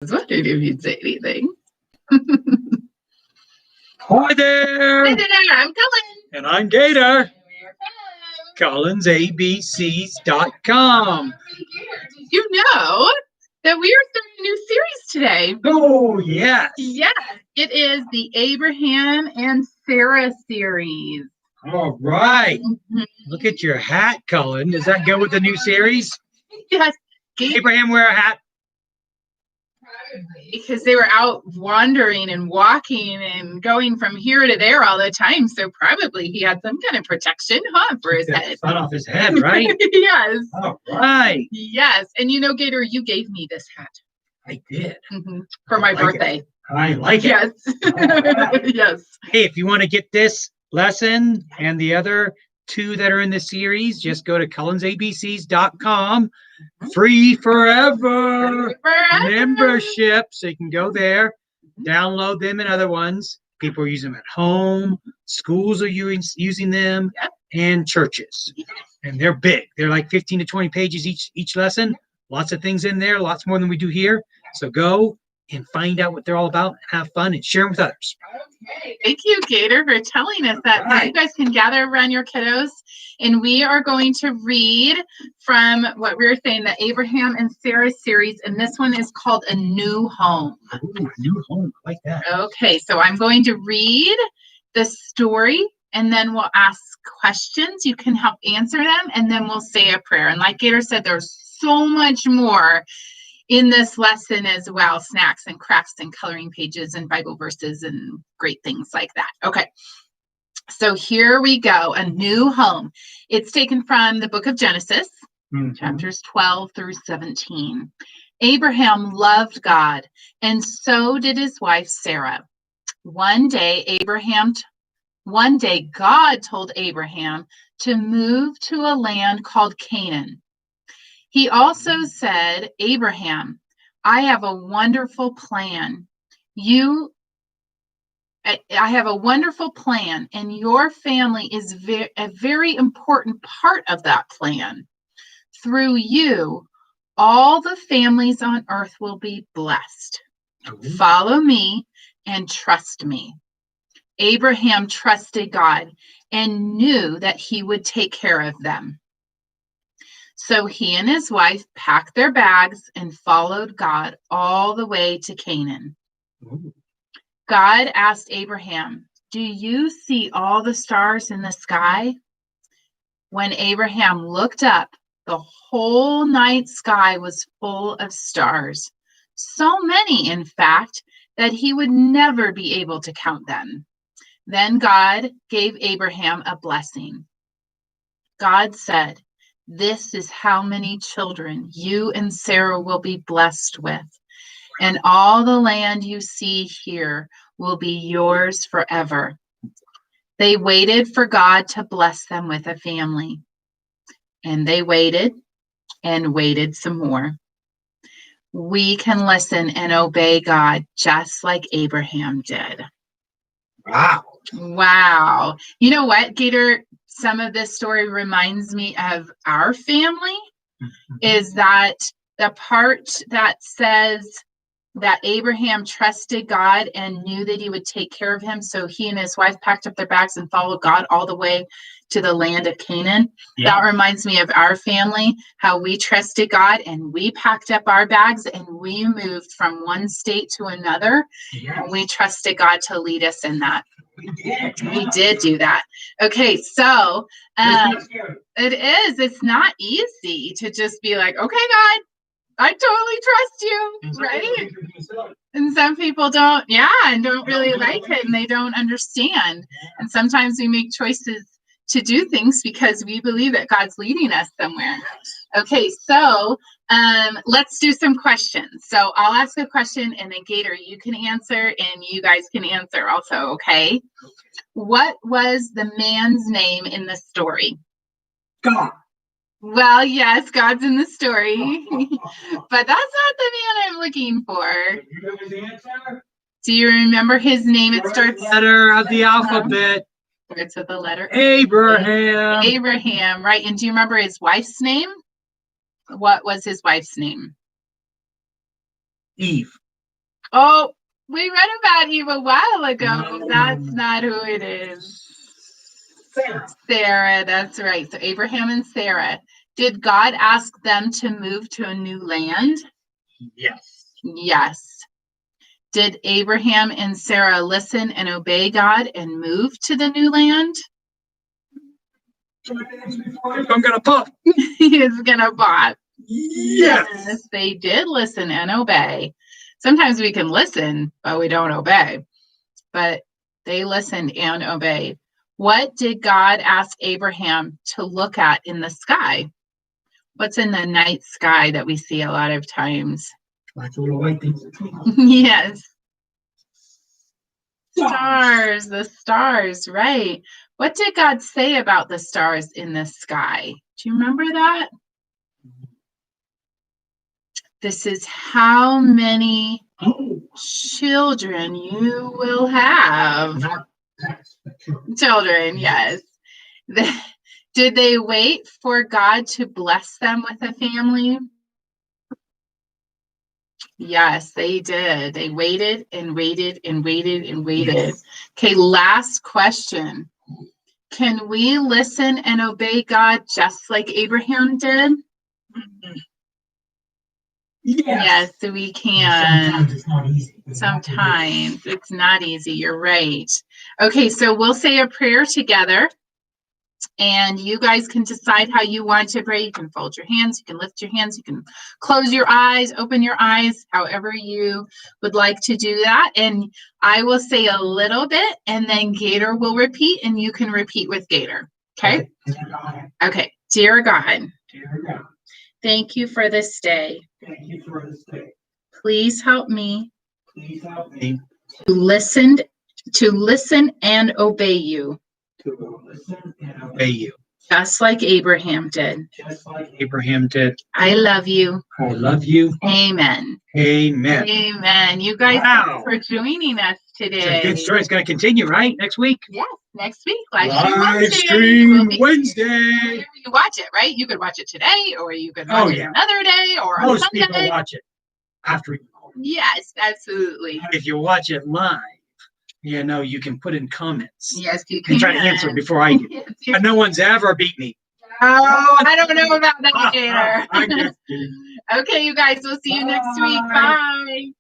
was wondering if you'd say anything. Hi there! Hi there, I'm Cullen. And I'm Gator. CollinsABCs.com. Did you know that we are starting a new series today? Oh, yes. Yes, it is the Abraham and Sarah series. All right. Look at your hat, Cullen. Does that go with the new series? Yes. Abraham wear a hat? Because they were out wandering and walking and going from here to there all the time. So probably he had some kind of protection, for his head. Sun off his head, right? Yes. All right. Yes. And you know, Gator, you gave me this hat. I did. For my birthday. I like it. Yes. Right. Yes. Hey, if you want to get this lesson and the other two that are in the series, just go to CollinsABCs.com. Free forever membership. So you can go there, download them and other ones. People are using them at home. Schools are using them, and churches. And they're big. They're like 15 to 20 pages each lesson. Lots of things in there, lots more than we do here. So go and find out what they're all about, have fun, and share them with others. Okay. Thank you, Gator, for telling us that. Right. So you guys can gather around your kiddos, and we are going to read from what we were saying, the Abraham and Sarah series, and this one is called A New Home. Ooh, a new home. I like that. Okay, so I'm going to read the story, and then we'll ask questions. You can help answer them, and then we'll say a prayer. And like Gator said, there's so much more in this lesson as well, snacks and crafts and coloring pages and Bible verses and great things like that. Okay, so here we go, A New Home. It's taken from the book of Genesis, chapters 12 through 17. Abraham loved God, and so did his wife Sarah. One day, God told Abraham to move to a land called Canaan. He also said, Abraham, I have a wonderful plan. I have a wonderful plan, and your family is a very important part of that plan. Through you, all the families on earth will be blessed. Follow me and trust me. Abraham trusted God and knew that he would take care of them. So he and his wife packed their bags and followed God all the way to Canaan. God asked Abraham, do you see all the stars in the sky? When Abraham looked up, the whole night sky was full of stars. So many, in fact, that he would never be able to count them. Then God gave Abraham a blessing. God said, this is how many children you and Sarah will be blessed with, and all the land you see here will be yours forever. They waited for God to bless them with a family, and they waited and waited some more. We can listen and obey God just like Abraham did. Wow. You know what, Gator? Some of this story reminds me of our family, is that the part that says that Abraham trusted God and knew that he would take care of him. So he and his wife packed up their bags and followed God all the way to the land of Canaan. Yeah. That reminds me of our family, how we trusted God and we packed up our bags and we moved from one state to another. Yes. And we trusted God to lead us in that. We did do that. Okay, so it is. It's not easy to just be like, okay, God, I totally trust you, right? And some people don't, and don't really like it, and they don't understand. And sometimes we make choices to do things because we believe that God's leading us somewhere. Okay, so let's do some questions. So I'll ask a question, and then Gator, you can answer, and you guys can answer also, okay? What was the man's name in the story? God. Well, yes, God's in the story, but that's not the man I'm looking for. You know his answer? Do you remember his name? It starts letter of the alphabet. Starts with the letter Abraham. Abraham, right? And do you remember his wife's name? What was his wife's name? Eve. Oh, we read about Eve a while ago. That's not who it is. Sarah, that's right. So Abraham and Sarah. Did God ask them to move to a new land? Yes. Yes. Did Abraham and Sarah listen and obey God and move to the new land? I'm gonna pop. He's gonna pop. Yes. They did listen and obey. Sometimes we can listen, but we don't obey. But they listened and obeyed. What did God ask Abraham to look at in the sky? What's in the night sky that we see a lot of times? Like little white things. Yes. Stars, the stars, right. What did God say about the stars in the sky? Do you remember that? This is how many children you will have. Children, yes. Did they wait for God to bless them with a family? Yes, they did. They waited and waited and waited and waited. Yes. Okay, last question. Can we listen and obey God just like Abraham did? Yes, we can. Sometimes it's not easy. Sometimes it's not easy. You're right. Okay, so we'll say a prayer together. And you guys can decide how you want to pray. You can fold your hands, you can lift your hands, you can close your eyes, open your eyes, however you would like to do that. And I will say a little bit, and then Gator will repeat, and you can repeat with Gator. Okay? Okay. Dear God, thank you for this day. Thank you for this day. Please help me. Please help me to listen and obey you. To listen and obey you. Just like Abraham did. Just like Abraham did. I love you. I love you. Amen. Amen. Amen. You guys, thanks for joining us today. It's a good story. It's going to continue, right? Next week? Yes, next week. Live stream Wednesday. You watch it, right? You could watch it today, or you could watch it another day, or on Most Sunday. people watch it after you. Yes, absolutely. If you watch it live, you can put in comments. Yes, you can. And try to answer before I do. But no one's ever beat me. Oh, I don't know about that, Gator. Okay, you guys, we'll see you next week. Bye.